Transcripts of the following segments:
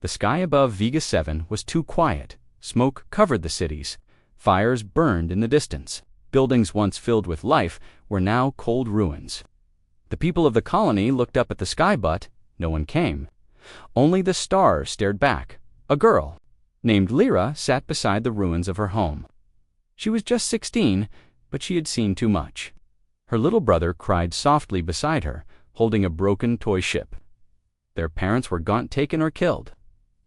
The sky above Vega 7 was too quiet. Smoke covered the cities. Fires burned in the distance. Buildings once filled with life were now cold ruins. The people of the colony looked up at the sky, but no one came. Only the stars stared back. A girl named Lyra sat beside the ruins of her home. She was just 16, but she had seen too much. Her little brother cried softly beside her, holding a broken toy ship. Their parents were gone, taken or killed.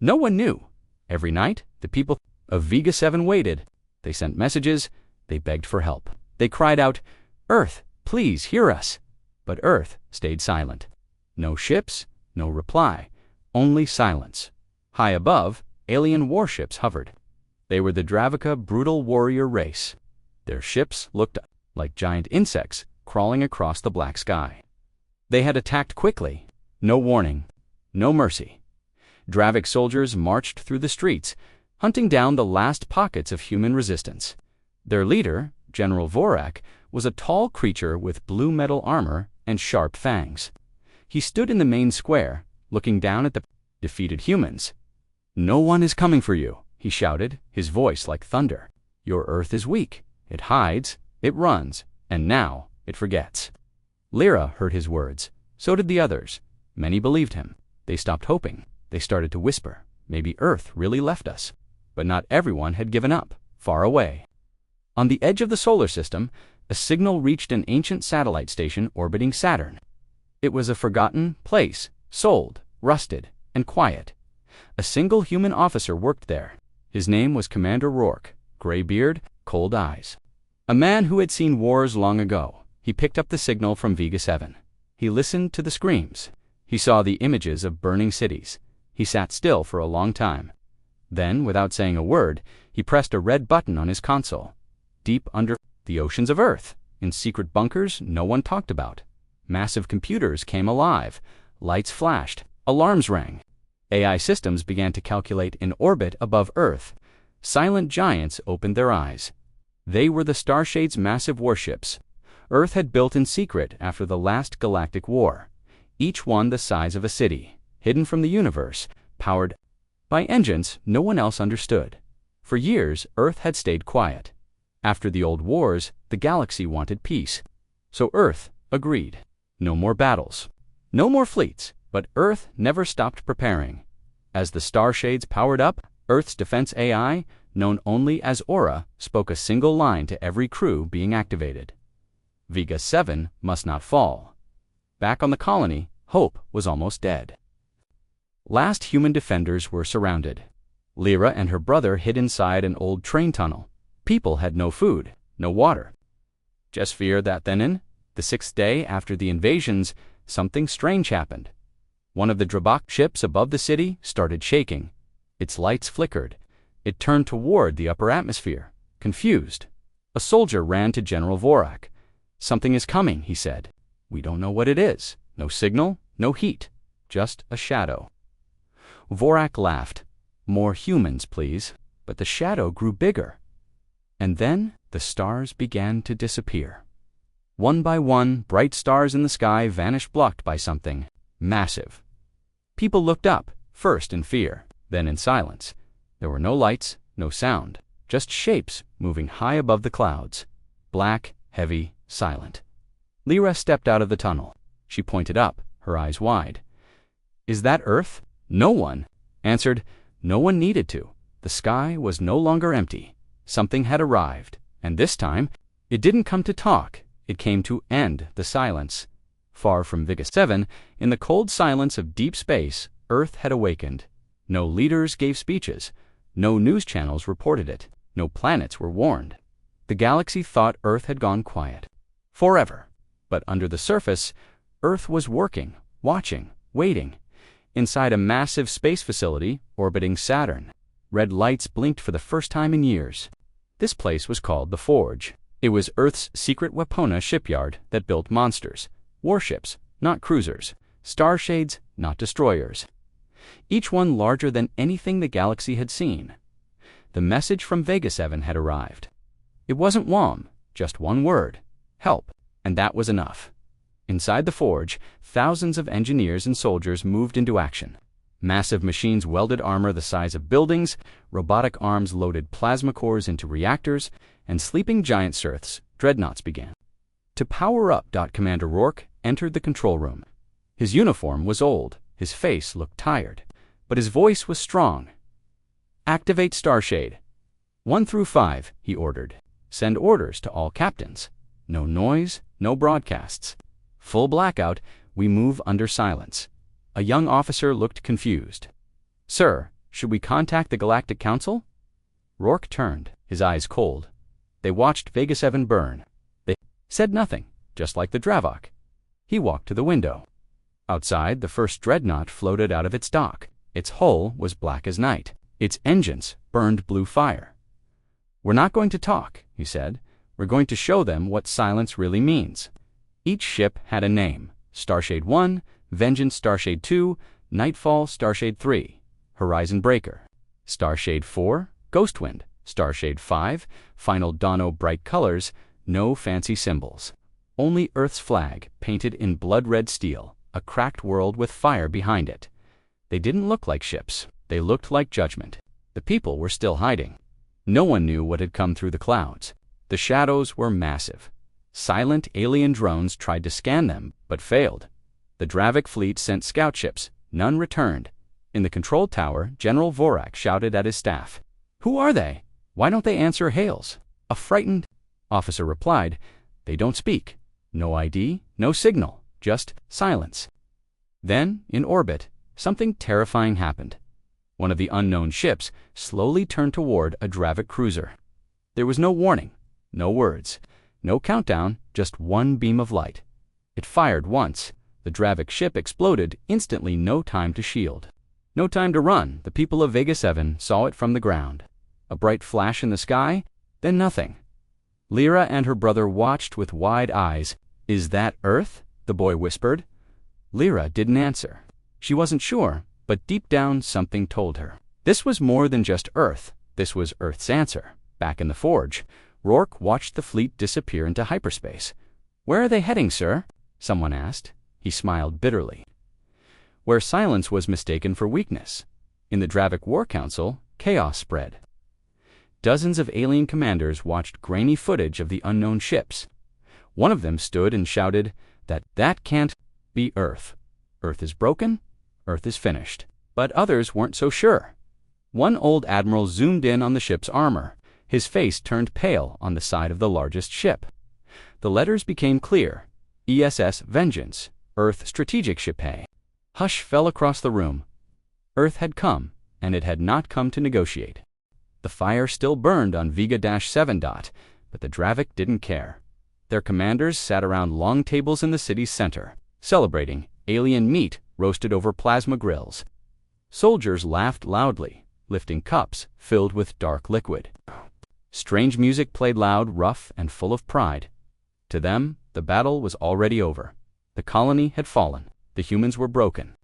No one knew. Every night, the people of Vega 7 waited. They sent messages. They begged for help. They cried out, "Earth, please hear us." But Earth stayed silent. No ships, no reply, only silence. High above, alien warships hovered. They were the Dravika brutal warrior race. Their ships looked like giant insects crawling across the black sky. They had attacked quickly. No warning, no mercy. Dravik soldiers marched through the streets, hunting down the last pockets of human resistance. Their leader, General Vorak, was a tall creature with blue metal armor and sharp fangs. He stood in the main square, looking down at the defeated humans. "No one is coming for you," he shouted, his voice like thunder. "Your Earth is weak. It hides, it runs, and now it forgets." Lyra heard his words. So did the others. Many believed him. They stopped hoping. They started to whisper, "Maybe Earth really left us." But not everyone had given up. Far away, on the edge of the solar system, a signal reached an ancient satellite station orbiting Saturn. It was a forgotten place, sold, rusted, and quiet. A single human officer worked there. His name was Commander Rourke, gray beard, cold eyes. A man who had seen wars long ago. He picked up the signal from Vega 7. He listened to the screams. He saw the images of burning cities. He sat still for a long time. Then, without saying a word, he pressed a red button on his console. Deep under the oceans of Earth, in secret bunkers no one talked about, massive computers came alive. Lights flashed. Alarms rang. AI systems began to calculate in orbit above Earth. Silent giants opened their eyes. They were the Starshade's massive warships. Earth had built in secret after the last galactic war. Each one the size of a city, hidden from the universe, powered by engines no one else understood. For years, Earth had stayed quiet. After the old wars, the galaxy wanted peace. So Earth agreed. No more battles. No more fleets. But Earth never stopped preparing. As the Starshades powered up, Earth's defense AI, known only as Aura, spoke a single line to every crew being activated. Vega 7 must not fall. Back on the colony, hope was almost dead. Last human defenders were surrounded. Lyra and her brother hid inside an old train tunnel. People had no food, no water. Just fear that then, the 6th day after the invasions, something strange happened. One of the Dravik ships above the city started shaking. Its lights flickered. It turned toward the upper atmosphere, confused. A soldier ran to General Vorak. "Something is coming," he said. "We don't know what it is. No signal, no heat, just a shadow." Vorak laughed. "More humans, please." But the shadow grew bigger. And then the stars began to disappear. One by one, bright stars in the sky vanished, blocked by something massive. People looked up, first in fear, then in silence. There were no lights, no sound, just shapes moving high above the clouds. Black, heavy, silent. Lyra stepped out of the tunnel. She pointed up, her eyes wide. "Is that Earth?" No one answered. No one needed to. The sky was no longer empty. Something had arrived, and this time, it didn't come to talk. It came to end the silence. Far from Vega 7, in the cold silence of deep space, Earth had awakened. No leaders gave speeches. No news channels reported it. No planets were warned. The galaxy thought Earth had gone quiet. Forever. But under the surface, Earth was working, watching, waiting. Inside a massive space facility orbiting Saturn, red lights blinked for the first time in years. This place was called the Forge. It was Earth's secret Wapona shipyard that built monsters. Warships, not cruisers. Starshades, not destroyers. Each one larger than anything the galaxy had seen. The message from Vega 7 had arrived. It wasn't WAM, just one word: help, and that was enough. Inside the Forge, thousands of engineers and soldiers moved into action. Massive machines welded armor the size of buildings, robotic arms loaded plasma cores into reactors, and sleeping giant Earth's dreadnoughts began to power up. Commander Rourke entered the control room. His uniform was old, his face looked tired, but his voice was strong. "Activate Starshade. 1 through 5, he ordered. "Send orders to all captains. No noise, no broadcasts. Full blackout, we move under silence." A young officer looked confused. "Sir, should we contact the Galactic Council?" Rourke turned, his eyes cold. They watched Vega 7 burn. They said nothing, just like the Dravok. He walked to the window. Outside, the first dreadnought floated out of its dock. Its hull was black as night. Its engines burned blue fire. "We're not going to talk," he said. "We're going to show them what silence really means." Each ship had a name: Starshade 1, Vengeance Starshade 2, Nightfall Starshade 3, Horizon Breaker. Starshade 4, Ghostwind. Starshade 5, Final Dawn. Bright colors, no fancy symbols. Only Earth's flag, painted in blood-red steel, a cracked world with fire behind it. They didn't look like ships. They looked like judgment. The people were still hiding. No one knew what had come through the clouds. The shadows were massive. Silent alien drones tried to scan them, but failed. The Dravik fleet sent scout ships. None returned. In the control tower, General Vorak shouted at his staff. "Who are they? Why don't they answer hails?" A frightened officer replied, "They don't speak. No ID, no signal, just silence." Then, in orbit, something terrifying happened. One of the unknown ships slowly turned toward a Dravik cruiser. There was no warning, no words, no countdown, just one beam of light. It fired once. The Dravik ship exploded instantly. No time to shield. No time to run. The people of Vega 7 saw it from the ground. A bright flash in the sky, then nothing. Lyra and her brother watched with wide eyes. "Is that Earth?" the boy whispered. Lyra didn't answer. She wasn't sure, but deep down something told her. This was more than just Earth. This was Earth's answer. Back in the forge, Rourke watched the fleet disappear into hyperspace. "Where are they heading, sir?" someone asked. He smiled bitterly. Where silence was mistaken for weakness. In the Dravik War Council, chaos spread. Dozens of alien commanders watched grainy footage of the unknown ships. One of them stood and shouted that can't be Earth. Earth is broken. Earth is finished. But others weren't so sure. One old admiral zoomed in on the ship's armor. His face turned pale on the side of the largest ship. The letters became clear. ESS Vengeance, Earth Strategic Ship. A hush fell across the room. Earth had come, and it had not come to negotiate. The fire still burned on Vega-7. But the Dravik didn't care. Their commanders sat around long tables in the city's center, celebrating alien meat roasted over plasma grills. Soldiers laughed loudly, lifting cups filled with dark liquid. Strange music played loud, rough, and full of pride. To them, the battle was already over. The colony had fallen. The humans were broken.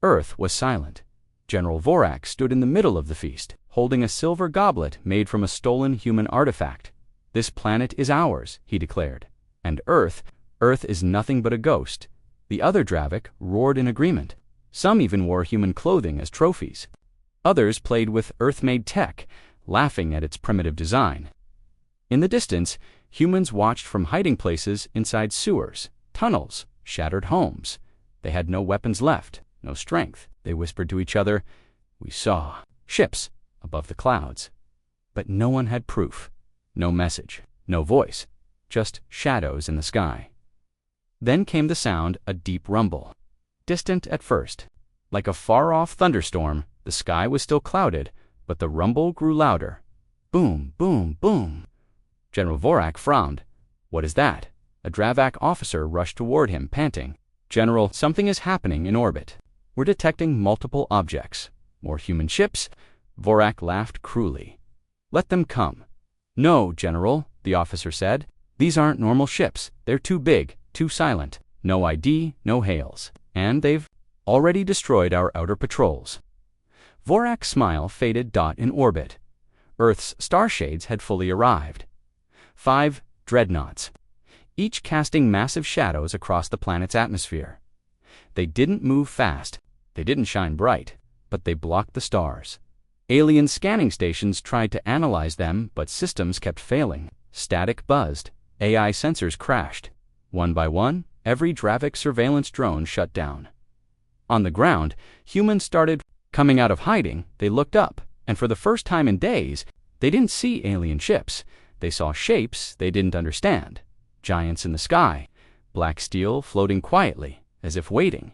Earth was silent. General Vorak stood in the middle of the feast, holding a silver goblet made from a stolen human artifact. "This planet is ours," he declared. "And Earth is nothing but a ghost." The other Dravik roared in agreement. Some even wore human clothing as trophies. Others played with Earth-made tech, laughing at its primitive design. In the distance, humans watched from hiding places inside sewers, tunnels, shattered homes. They had no weapons left, no strength. They whispered to each other, "We saw ships above the clouds." But no one had proof. No message, no voice, just shadows in the sky. Then came the sound, a deep rumble. Distant at first, like a far-off thunderstorm, the sky was still clouded, but the rumble grew louder. Boom, boom, boom. General Vorak frowned. "What is that?" A Dravak officer rushed toward him, panting. "General, something is happening in orbit. We're detecting multiple objects. More human ships?" Vorak laughed cruelly. "Let them come." "No, General," the officer said. "These aren't normal ships. They're too big, too silent. No ID, no hails. And they've already destroyed our outer patrols." Vorak's smile faded. In orbit. Earth's starshades had fully arrived. 5 dreadnoughts, each casting massive shadows across the planet's atmosphere. They didn't move fast. They didn't shine bright. but they blocked the stars. Alien scanning stations tried to analyze them, but systems kept failing. Static buzzed. AI sensors crashed. One by one, every Dravik surveillance drone shut down. On the ground, humans started coming out of hiding. They looked up, and for the first time in days, they didn't see alien ships. They saw shapes they didn't understand. Giants in the sky, black steel floating quietly, as if waiting.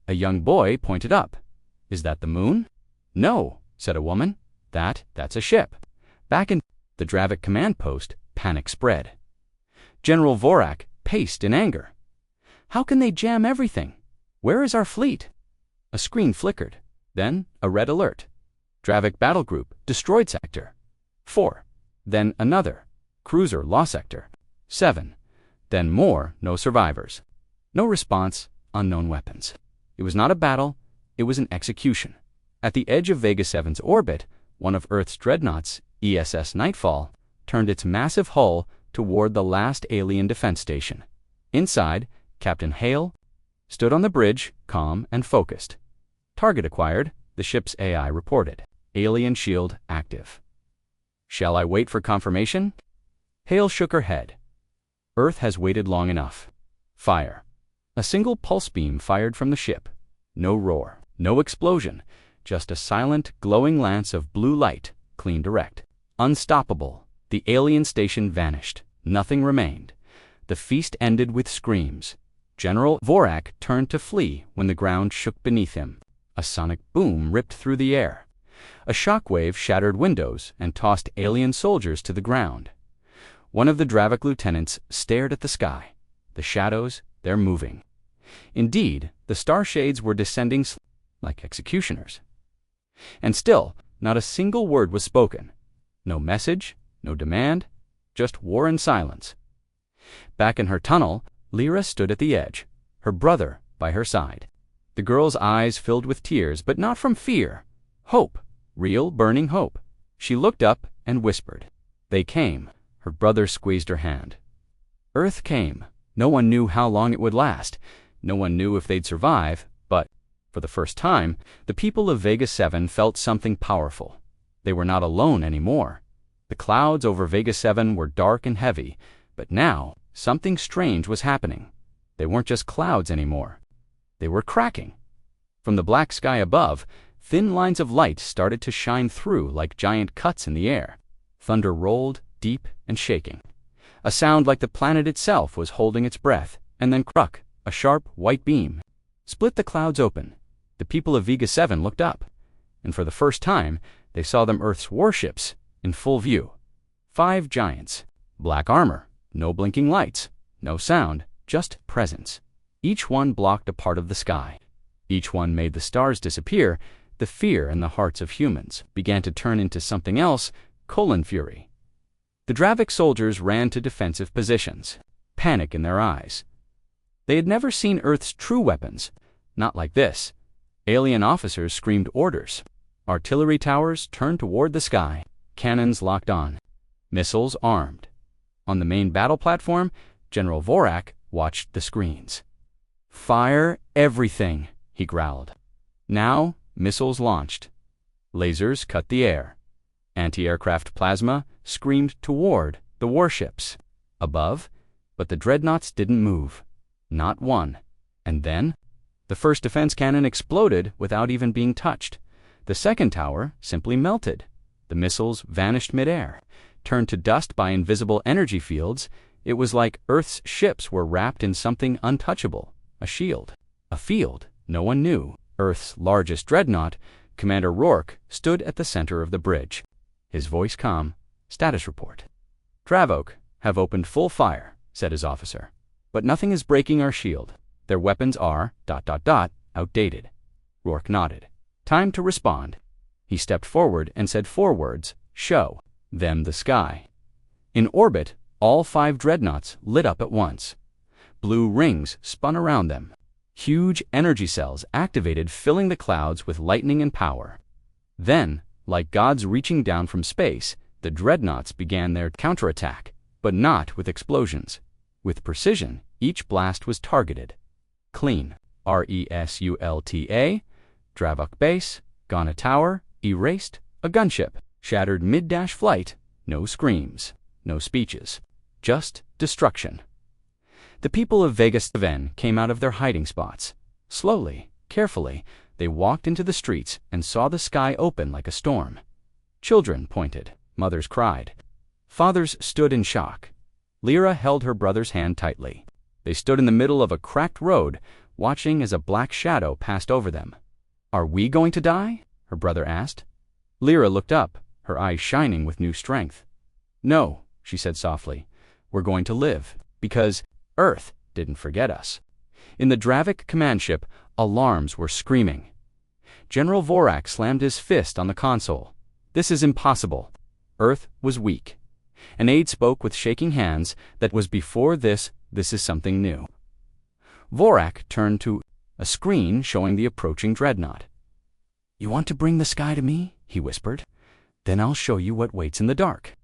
A young boy pointed up. "Is that the moon?" "No," said a woman. That's a ship." Back in the Dravik command post, panic spread. General Vorak paced in anger. "How can they jam everything? Where is our fleet?" A screen flickered. Then a red alert. Dravik battle group destroyed sector 4. Then another. Cruiser lost sector 7. Then more, no survivors. No response, unknown weapons. It was not a battle, it was an execution. At the edge of Vega 7's orbit, one of Earth's dreadnoughts, ESS Nightfall, turned its massive hull toward the last alien defense station. Inside, Captain Hale stood on the bridge, calm and focused. "Target acquired," the ship's AI reported. "Alien shield active." "Shall I wait for confirmation?" Hale shook her head. "Earth has waited long enough." Fire. A single pulse beam fired from the ship. No roar, no explosion, just a silent, glowing lance of blue light, clean direct. Unstoppable, the alien station vanished. Nothing remained. The feast ended with screams. General Vorak turned to flee when the ground shook beneath him. A sonic boom ripped through the air. A shockwave shattered windows and tossed alien soldiers to the ground. One of the Dravik lieutenants stared at the sky. The shadows, they're moving. Indeed, the star shades were descending like executioners. And still, not a single word was spoken. No message, no demand, just war and silence. Back in her tunnel, Lyra stood at the edge, her brother by her side. The girl's eyes filled with tears, but not from fear. Hope, real, burning hope. She looked up and whispered. "They came." Her brother squeezed her hand. Earth came. No one knew how long it would last. No one knew if they'd survive, but, for the first time, the people of Vega 7 felt something powerful. They were not alone anymore. The clouds over Vega 7 were dark and heavy, but now something strange was happening. They weren't just clouds anymore. They were cracking. From the black sky above, thin lines of light started to shine through like giant cuts in the air. Thunder rolled, deep and shaking. A sound like the planet itself was holding its breath, and then cruck, a sharp white beam split the clouds open. The people of Vega 7 looked up, and for the first time, they saw them Earth's warships in full view. 5 giants, black armor, no blinking lights, no sound, just presence. Each one blocked a part of the sky. Each one made the stars disappear. The fear in the hearts of humans began to turn into something else, colon fury. The Dravik soldiers ran to defensive positions, panic in their eyes. They had never seen Earth's true weapons, not like this. Alien officers screamed orders. Artillery towers turned toward the sky, cannons locked on, missiles armed. On the main battle platform, General Vorak watched the screens. "Fire everything," he growled. Now, missiles launched. Lasers cut the air. Anti-aircraft plasma screamed toward the warships. Above, but the dreadnoughts didn't move. Not one. And then, the first defense cannon exploded without even being touched. The second tower simply melted. The missiles vanished midair, turned to dust by invisible energy fields. It was like Earth's ships were wrapped in something untouchable, a shield. A field no one knew. Earth's largest dreadnought, Commander Rourke, stood at the center of the bridge. His voice calm. "Status report." "Dravok have opened full fire," said his officer. "But nothing is breaking our shield. Their weapons are ... outdated." Rourke nodded. "Time to respond." He stepped forward and said 4 words, "Show them the sky." In orbit, all 5 dreadnoughts lit up at once. Blue rings spun around them. Huge energy cells activated, filling the clouds with lightning and power. Then, like gods reaching down from space, the dreadnoughts began their counterattack, but not with explosions. With precision, each blast was targeted. Clean, RESULTA, Dravok base, Gone a tower, erased, a gunship, shattered mid-dash flight, no screams, no speeches, just destruction. The people of Vegas then came out of their hiding spots. Slowly, carefully, they walked into the streets and saw the sky open like a storm. Children pointed, mothers cried. Fathers stood in shock. Lyra held her brother's hand tightly. They stood in the middle of a cracked road, watching as a black shadow passed over them. "Are we going to die?" her brother asked. Lyra looked up, her eyes shining with new strength. "No," she said softly. "We're going to live, because Earth didn't forget us." In the Dravik command ship, alarms were screaming. General Vorak slammed his fist on the console. "This is impossible." Earth was weak. An aide spoke with shaking hands. "That was before this. This is something new." Vorak turned to a screen showing the approaching dreadnought. "You want to bring the sky to me?" he whispered. "Then I'll show you what waits in the dark."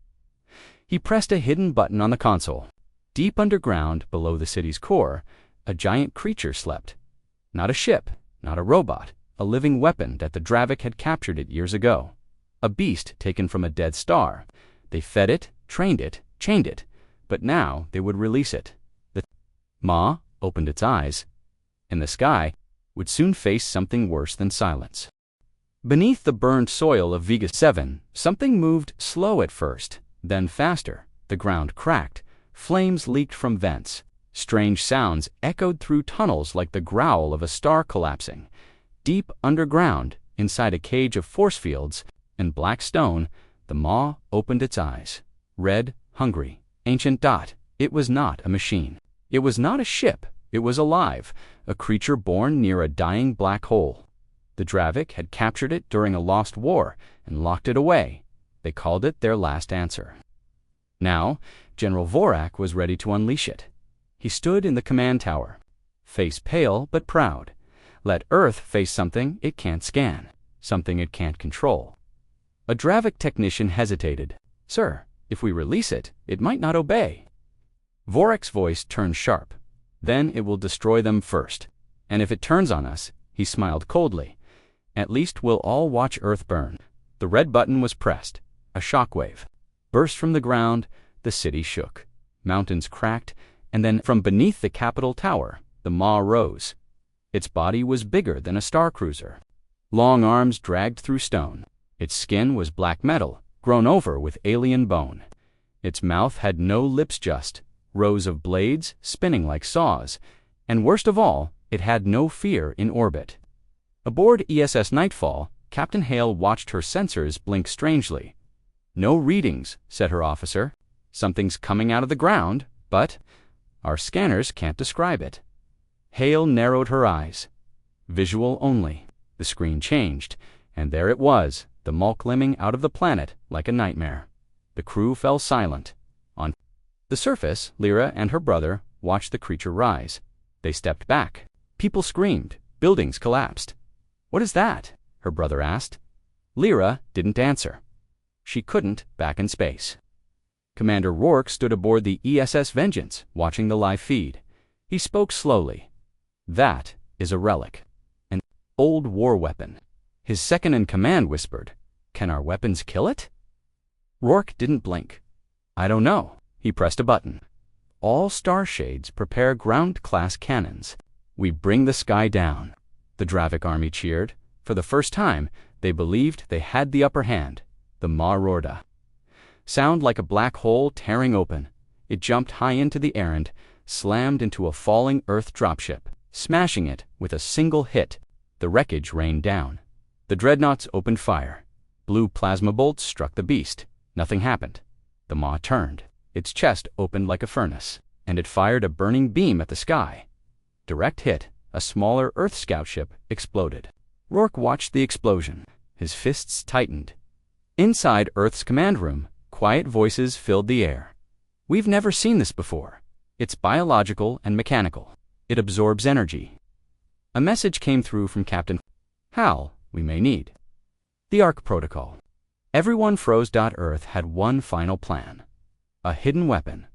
He pressed a hidden button on the console. Deep underground, below the city's core, a giant creature slept. Not a ship, not a robot, a living weapon that the Dravik had captured it years ago. A beast taken from a dead star. They fed it, trained it, chained it, but now they would release it. The Maw opened its eyes, and the sky would soon face something worse than silence. Beneath the burned soil of Vegas 7, something moved slow at first, then faster. The ground cracked, flames leaked from vents. Strange sounds echoed through tunnels like the growl of a star collapsing. Deep underground, inside a cage of force fields and black stone, the Maw opened its eyes. Red, hungry, ancient dot. It was not a machine. It was not a ship. It was alive, a creature born near a dying black hole. The Dravik had captured it during a lost war and locked it away. They called it their last answer. Now, General Vorak was ready to unleash it. He stood in the command tower, face pale but proud. Let Earth face something it can't scan, something it can't control. A Dravik technician hesitated. "Sir, if we release it, it might not obey." Vorak's voice turned sharp. "Then it will destroy them first. And if it turns on us," he smiled coldly, "at least we'll all watch Earth burn." The red button was pressed. A shockwave burst from the ground. The city shook. Mountains cracked, and then from beneath the Capitol Tower, the Maw rose. Its body was bigger than a star cruiser. Long arms dragged through stone. Its skin was black metal, grown over with alien bone. Its mouth had no lips, just rows of blades spinning like saws, and worst of all, it had no fear in orbit. Aboard ESS Nightfall, Captain Hale watched her sensors blink strangely. "No readings," said her officer. "Something's coming out of the ground, but our scanners can't describe it." Hale narrowed her eyes. Visual only. The screen changed, and there it was, the Maw glimming out of the planet like a nightmare. The crew fell silent. On the surface, Lyra and her brother watched the creature rise. They stepped back. People screamed. Buildings collapsed. "What is that?" her brother asked. Lyra didn't answer. She couldn't back in space. Commander Rourke stood aboard the ESS Vengeance, watching the live feed. He spoke slowly. "That is a relic. An old war weapon." His second-in-command whispered, "Can our weapons kill it?" Rourke didn't blink. "I don't know." He pressed a button. "All Starshades prepare ground-class cannons. We bring the sky down." The Dravik army cheered. For the first time, they believed they had the upper hand. The Maw roared a sound like a black hole tearing open. It jumped high into the air and slammed into a falling Earth dropship, smashing it with a single hit. The wreckage rained down. The dreadnoughts opened fire. Blue plasma bolts struck the beast. Nothing happened. The Maw turned. Its chest opened like a furnace, and it fired a burning beam at the sky. Direct hit, a smaller Earth scout ship exploded. Rourke watched the explosion. His fists tightened. Inside Earth's command room, quiet voices filled the air. "We've never seen this before. It's biological and mechanical. It absorbs energy." A message came through from Captain Hal. "We may need the Ark Protocol." Everyone froze. Earth had one final plan. A hidden weapon.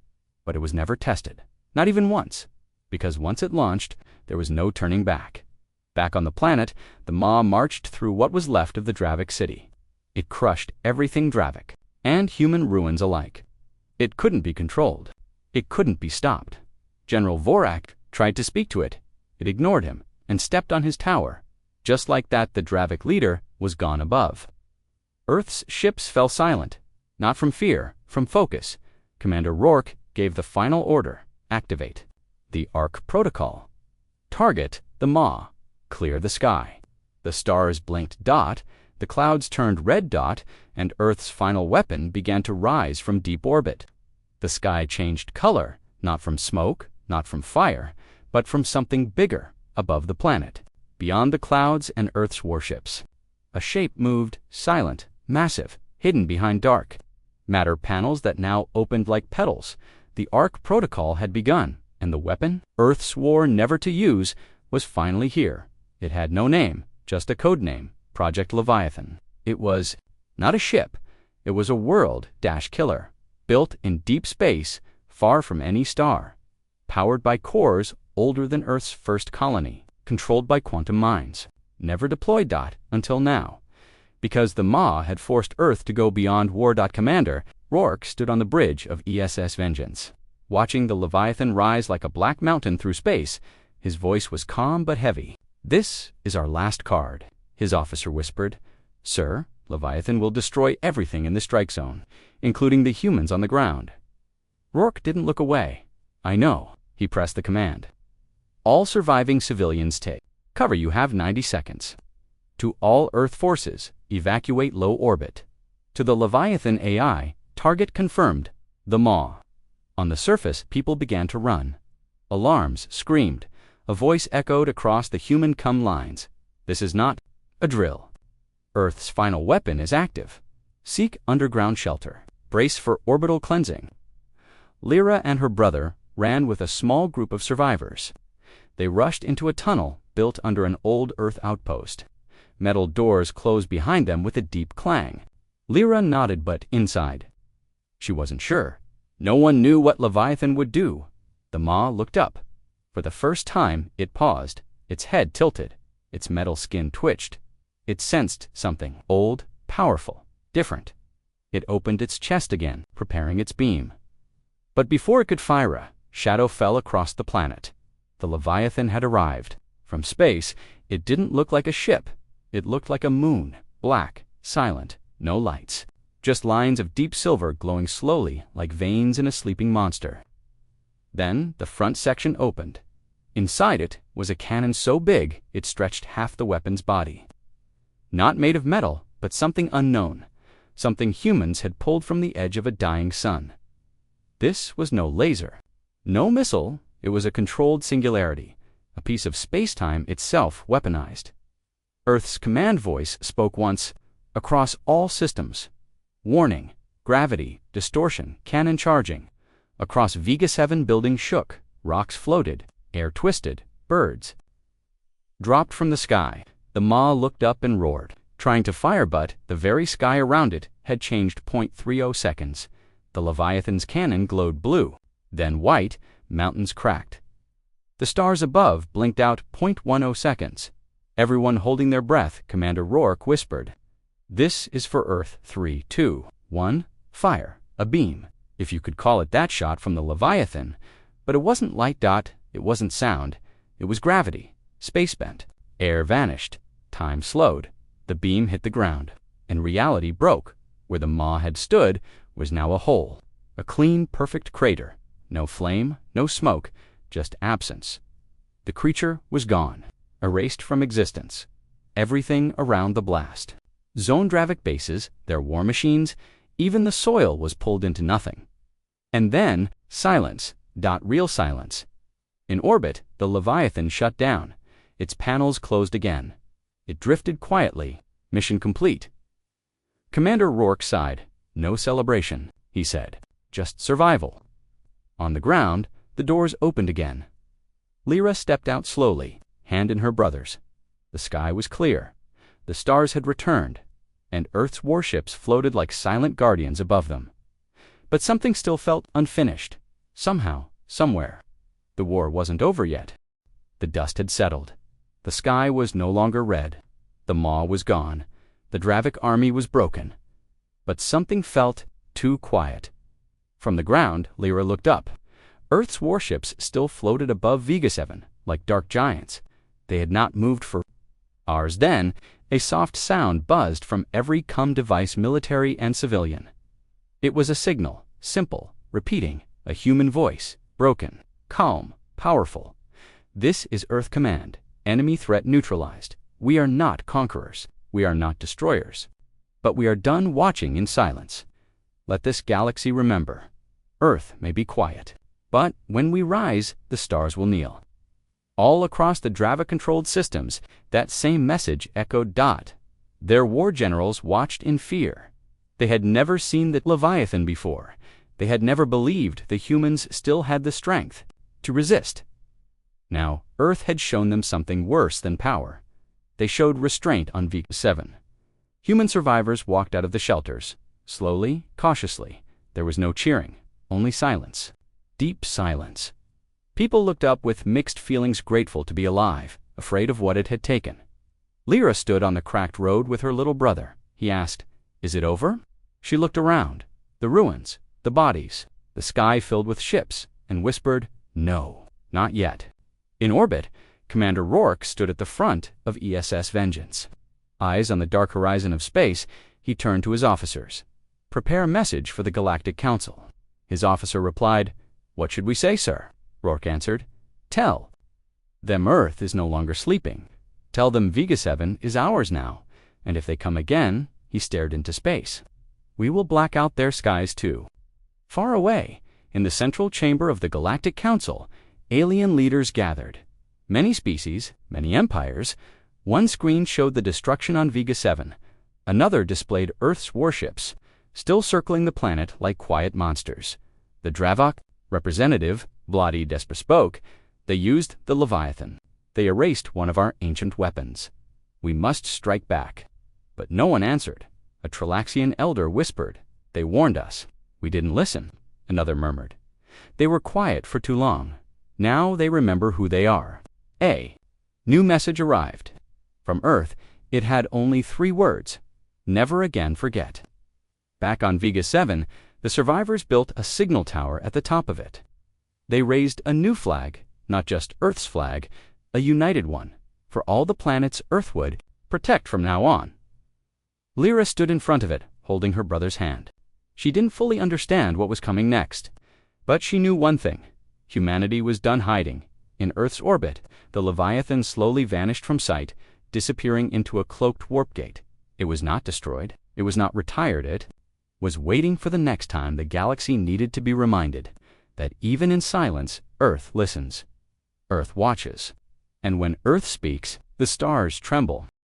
But it was never tested. Not even once. Because once it launched, there was no turning back. Back on the planet, the Maw marched through what was left of the Dravik city. It crushed everything Dravik, and human ruins alike. It couldn't be controlled. It couldn't be stopped. General Vorak tried to speak to it. It ignored him and stepped on his tower. Just like that, the Dravik leader was gone above. Earth's ships fell silent, not from fear, from focus. Commander Rourke gave the final order: activate the ARC protocol. Target the Maw. Clear the sky. The stars blinked dot, the clouds turned red dot, and Earth's final weapon began to rise from deep orbit. The sky changed color, not from smoke, not from fire, but from something bigger above the planet, beyond the clouds and Earth's warships. A shape moved, silent, massive, hidden behind dark matter panels that now opened like petals. The ARC protocol had begun, and the weapon Earth swore never to use was finally here. It had no name, just a code name: Project Leviathan. It was not a ship, it was a world-killer, built in deep space, far from any star, powered by cores older than Earth's first colony, controlled by quantum mines, never deployed until now. Because the Maw had forced Earth to go beyond war. Commander Rourke stood on the bridge of ESS Vengeance, watching the Leviathan rise like a black mountain through space. His voice was calm but heavy. "This is our last card," his officer whispered. "Sir, Leviathan will destroy everything in the strike zone, including the humans on the ground." Rourke didn't look away. "I know," he pressed the command. "All surviving civilians take cover. You have 90 seconds. To all Earth forces, evacuate low orbit. To the Leviathan AI, target confirmed, the Maw." On the surface, people began to run. Alarms screamed. A voice echoed across the human-cum lines. "This is not a drill. Earth's final weapon is active. Seek underground shelter. Brace for orbital cleansing." Lyra and her brother ran with a small group of survivors. They rushed into a tunnel built under an old Earth outpost. Metal doors closed behind them with a deep clang. Lyra nodded, but inside, she wasn't sure. No one knew what Leviathan would do. The Maw looked up. For the first time, it paused, its head tilted, its metal skin twitched. It sensed something old, powerful, different. It opened its chest again, preparing its beam. But before it could fire, a shadow fell across the planet. The Leviathan had arrived. From space, it didn't look like a ship. It looked like a moon, black, silent, no lights. Just lines of deep silver glowing slowly like veins in a sleeping monster. Then the front section opened. Inside it was a cannon so big it stretched half the weapon's body. Not made of metal, but something unknown, something humans had pulled from the edge of a dying sun. This was no laser, no missile. It was a controlled singularity, a piece of space-time itself weaponized. Earth's command voice spoke once, across all systems. "Warning, gravity, distortion, cannon charging." Across Vega 7, buildings shook, rocks floated, air twisted, birds dropped from the sky. The Maw looked up and roared, trying to fire, but the very sky around it had changed. 0.30 seconds. The Leviathan's cannon glowed blue, then white. Mountains cracked. The stars above blinked out. 0.10 seconds. Everyone holding their breath, Commander Rourke whispered, "This is for Earth. 3, 2, 1, fire." A beam, if you could call it that, shot from the Leviathan. But it wasn't light. It wasn't sound. It was gravity. Space bent. Air vanished. Time slowed. The beam hit the ground, and reality broke. Where the Maw had stood was now a hole. A clean, perfect crater. No flame, no smoke, just absence. The creature was gone, erased from existence. Everything around the blast. Zone Dravik bases, their war machines, even the soil was pulled into nothing. And then, silence. Real silence. In orbit, the Leviathan shut down. Its panels closed again. It drifted quietly. Mission complete. Commander Rourke sighed. "No celebration," he said. "Just survival." On the ground, the doors opened again. Lyra stepped out slowly, hand in her brother's. The sky was clear. The stars had returned, and Earth's warships floated like silent guardians above them. But something still felt unfinished. Somehow, somewhere. The war wasn't over yet. The dust had settled. The sky was no longer red. The maw was gone. The Dravik army was broken. But something felt too quiet. From the ground, Lyra looked up. Earth's warships still floated above Vega 7, like dark giants. They had not moved for hours. Then, a soft sound buzzed from every device, military and civilian. It was a signal, simple, repeating, a human voice, broken, calm, powerful. This is Earth Command. Enemy threat neutralized. We are not conquerors. We are not destroyers. But we are done watching in silence. Let this galaxy remember. Earth may be quiet, but when we rise, the stars will kneel. All across the Dravik-controlled systems, that same message echoed. Their war generals watched in fear. They had never seen the Leviathan before. They had never believed the humans still had the strength to resist. Now, Earth had shown them something worse than power. They showed restraint on Vega 7. Human survivors walked out of the shelters, slowly, cautiously. There was no cheering, only silence. Deep silence. People looked up with mixed feelings, grateful to be alive, afraid of what it had taken. Lyra stood on the cracked road with her little brother. He asked, "Is it over?" She looked around, the ruins, the bodies, the sky filled with ships, and whispered, "No, not yet." In orbit, Commander Rourke stood at the front of ESS Vengeance. Eyes on the dark horizon of space, he turned to his officers. "Prepare a message for the Galactic Council." His officer replied, "What should we say, sir?" Rourke answered, "Tell them Earth is no longer sleeping. Tell them Vega 7 is ours now, and if they come again," he stared into space, "we will black out their skies too." Far away, in the central chamber of the Galactic Council, alien leaders gathered. Many species, many empires. One screen showed the destruction on Vega 7. Another displayed Earth's warships, still circling the planet like quiet monsters. The Dravik representative, Bloody Desper, spoke. "They used the Leviathan. They erased one of our ancient weapons. We must strike back." But no one answered. A Trelaxian elder whispered, "They warned us. We didn't listen." Another murmured, "They were quiet for too long. Now they remember who they are." A new message arrived. From Earth, it had only 3 words: "Never again forget." Back on Vega 7, the survivors built a signal tower at the top of it. They raised a new flag, not just Earth's flag, a united one, for all the planets Earth would protect from now on. Lyra stood in front of it, holding her brother's hand. She didn't fully understand what was coming next, but she knew one thing: humanity was done hiding. In Earth's orbit, the Leviathan slowly vanished from sight, disappearing into a cloaked warp gate. It was not destroyed. It was not retired. It was waiting for the next time the galaxy needed to be reminded that even in silence, Earth listens. Earth watches. And when Earth speaks, the stars tremble.